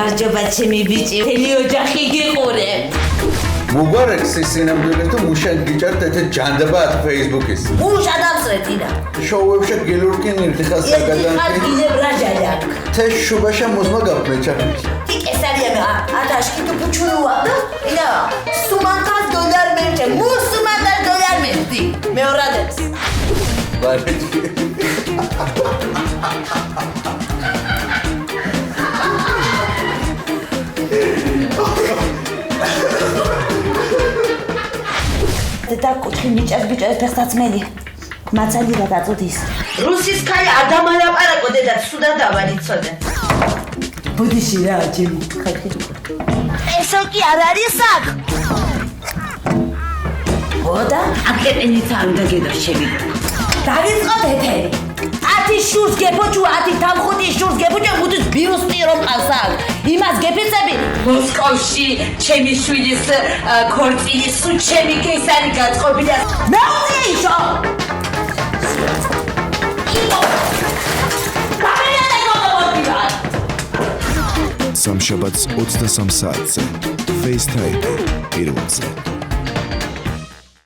გამარჯობა ჩემი ბიჭი მთელი ოჯახი გიყურებ მუგარეკს სინამდვილეს თუ მუშან გიჭართ ეთე ჯანდაბა ათ ფეისბუქის მუშა დამსრეთინა შოუებში გელურკინ ერთხელ საგადანკი გიძებ რაჯალიაკ թե შუბაშა მოზმა გაფმეჩაფი კესარია ათაშკი თუ ფუჩუნუა და სუმანკას დოლარ მერჩე მუსუმანკას დოლარ მერდი მეორადებს ვარეთი და კუთხი მიჭას ფეხსაცმელი მაცალი რა დაწოდის რუსის ქალი არ დამალაპარაკო დედა სუდა დავალიცოდე ბუდიში რა ჩემი ხალხი ესო კი არ არის აქ ოდა აკეტენიც არ უნდა გედარჩები დავიწყოთ ეთერი 10 შურს გეფოჩუ 10 დამხუთი შურს გეფოჩუ მუდის ბიუსტი რომ ყავსაკ იმას გეფიცები მოსკოვში ჩემი შვილის ქორწილი სულ ჩემი კეისარი გაწყობილია მეუღლე იშო სამშაბათს 23 საათზე FaceTime პირველზე